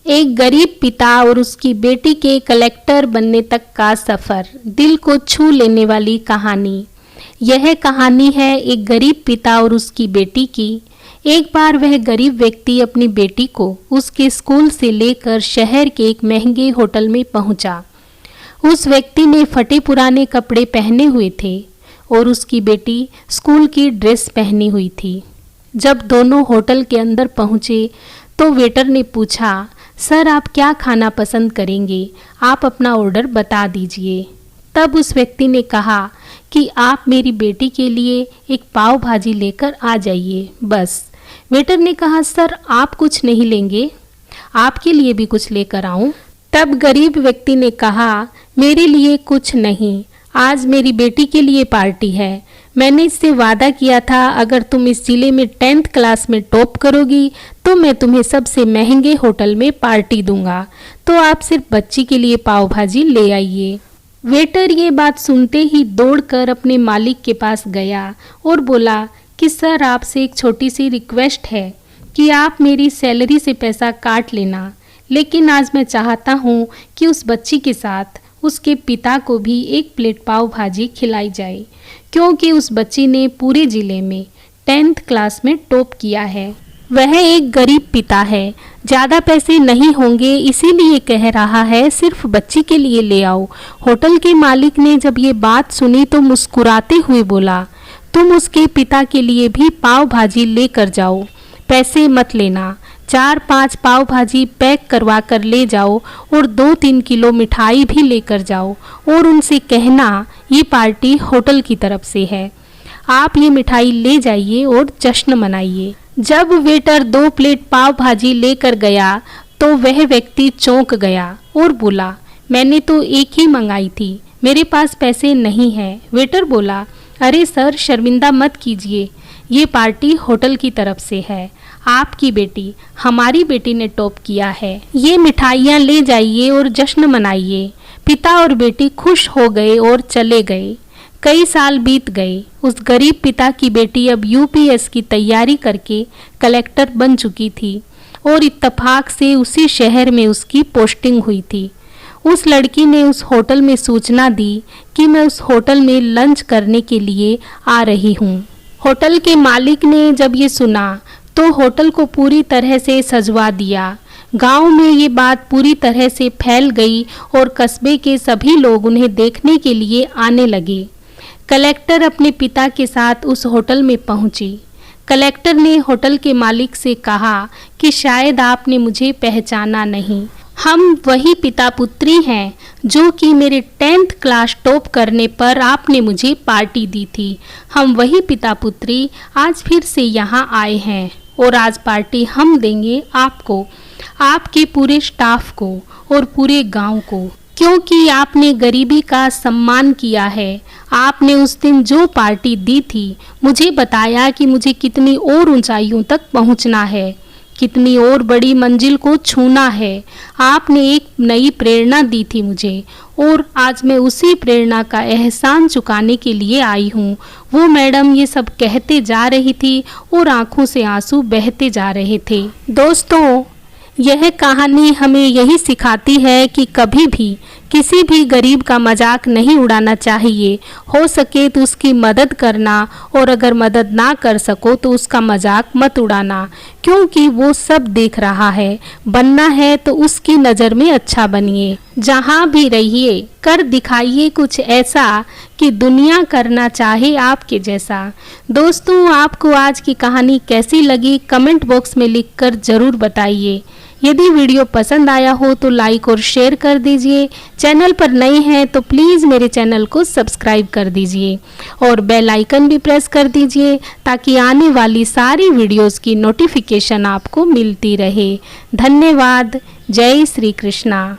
एक गरीब पिता और उसकी बेटी के कलेक्टर बनने तक का सफ़र, दिल को छू लेने वाली कहानी। यह कहानी है एक गरीब पिता और उसकी बेटी की। एक बार वह गरीब व्यक्ति अपनी बेटी को उसके स्कूल से लेकर शहर के एक महंगे होटल में पहुंचा। उस व्यक्ति ने फटे पुराने कपड़े पहने हुए थे और उसकी बेटी स्कूल की ड्रेस पहनी हुई थी। जब दोनों होटल के अंदर पहुंचे तो वेटर ने पूछा, सर आप क्या खाना पसंद करेंगे, आप अपना ऑर्डर बता दीजिए। तब उस व्यक्ति ने कहा कि आप मेरी बेटी के लिए एक पाव भाजी लेकर आ जाइए बस। वेटर ने कहा, सर आप कुछ नहीं लेंगे, आपके लिए भी कुछ लेकर आऊं? तब गरीब व्यक्ति ने कहा, मेरे लिए कुछ नहीं, आज मेरी बेटी के लिए पार्टी है। मैंने इससे वादा किया था अगर तुम इस जिले में 10th क्लास में टॉप करोगी तो मैं तुम्हें सबसे महंगे होटल में पार्टी दूंगा, तो आप सिर्फ बच्ची के लिए पाव भाजी ले आइए। वेटर ये बात सुनते ही दौड़कर अपने मालिक के पास गया और बोला कि सर आपसे एक छोटी सी रिक्वेस्ट है कि आप मेरी सैलरी से पैसा काट लेना, लेकिन आज मैं चाहता हूँ कि उस बच्ची के साथ उसके पिता को भी एक प्लेट पाव भाजी खिलाई जाए, क्योंकि उस बच्ची ने पूरे ज़िले में 10th क्लास में टॉप किया है। वह एक गरीब पिता है, ज़्यादा पैसे नहीं होंगे इसीलिए कह रहा है सिर्फ बच्ची के लिए ले आओ। होटल के मालिक ने जब ये बात सुनी तो मुस्कुराते हुए बोला, तुम उसके पिता के लिए भी पाव भाजी लेकर जाओ, पैसे मत लेना। 4-5 पाव भाजी पैक करवा कर ले जाओ और 2-3 किलो मिठाई भी लेकर जाओ और उनसे कहना ये पार्टी होटल की तरफ से है, आप ये मिठाई ले जाइए और जश्न मनाइए। जब वेटर 2 प्लेट पाव भाजी लेकर गया तो वह व्यक्ति चौंक गया और बोला, मैंने तो एक ही मंगाई थी, मेरे पास पैसे नहीं हैं। वेटर बोला, अरे सर शर्मिंदा मत कीजिए, ये पार्टी होटल की तरफ से है, आपकी बेटी हमारी बेटी ने टॉप किया है, ये मिठाइयाँ ले जाइए और जश्न मनाइए। पिता और बेटी खुश हो गए और चले गए। कई साल बीत गए। उस गरीब पिता की बेटी अब यूपीएस की तैयारी करके कलेक्टर बन चुकी थी और इत्तेफाक से उसी शहर में उसकी पोस्टिंग हुई थी। उस लड़की ने उस होटल में सूचना दी कि मैं उस होटल में लंच करने के लिए आ रही हूँ। होटल के मालिक ने जब ये सुना तो होटल को पूरी तरह से सजवा दिया। गांव में ये बात पूरी तरह से फैल गई और कस्बे के सभी लोग उन्हें देखने के लिए आने लगे। कलेक्टर अपने पिता के साथ उस होटल में पहुंची। कलेक्टर ने होटल के मालिक से कहा कि शायद आपने मुझे पहचाना नहीं, हम वही पिता पुत्री हैं जो कि मेरे 10th क्लास टॉप करने पर आपने मुझे पार्टी दी थी। हम वही पिता पुत्री आज फिर से यहाँ आए हैं और आज पार्टी हम देंगे आपको, आपके पूरे स्टाफ को और पूरे गांव को, क्योंकि आपने गरीबी का सम्मान किया है। आपने उस दिन जो पार्टी दी थी मुझे बताया कि मुझे कितनी और ऊंचाइयों तक पहुंचना है, कितनी और बड़ी मंजिल को छूना है। आपने एक नई प्रेरणा दी थी मुझे और आज मैं उसी प्रेरणा का एहसान चुकाने के लिए आई हूँ। वो मैडम ये सब कहते जा रही थी और आंखों से आंसू बहते जा रहे थे। दोस्तों, यह कहानी हमें यही सिखाती है कि कभी भी किसी भी गरीब का मजाक नहीं उड़ाना चाहिए। हो सके तो उसकी मदद करना और अगर मदद ना कर सको तो उसका मजाक मत उड़ाना, क्योंकि वो सब देख रहा है। बनना है तो उसकी नज़र में अच्छा बनिए। जहाँ भी रहिए कर दिखाइए कुछ ऐसा कि दुनिया करना चाहे आपके जैसा। दोस्तों, आपको आज की कहानी कैसी लगी कमेंट बॉक्स में लिखकर ज़रूर बताइए। यदि वीडियो पसंद आया हो तो लाइक और शेयर कर दीजिए। चैनल पर नए हैं तो प्लीज़ मेरे चैनल को सब्सक्राइब कर दीजिए और बेल आइकन भी प्रेस कर दीजिए ताकि आने वाली सारी वीडियोस की नोटिफिकेशन आपको मिलती रहे। धन्यवाद। जय श्री कृष्णा।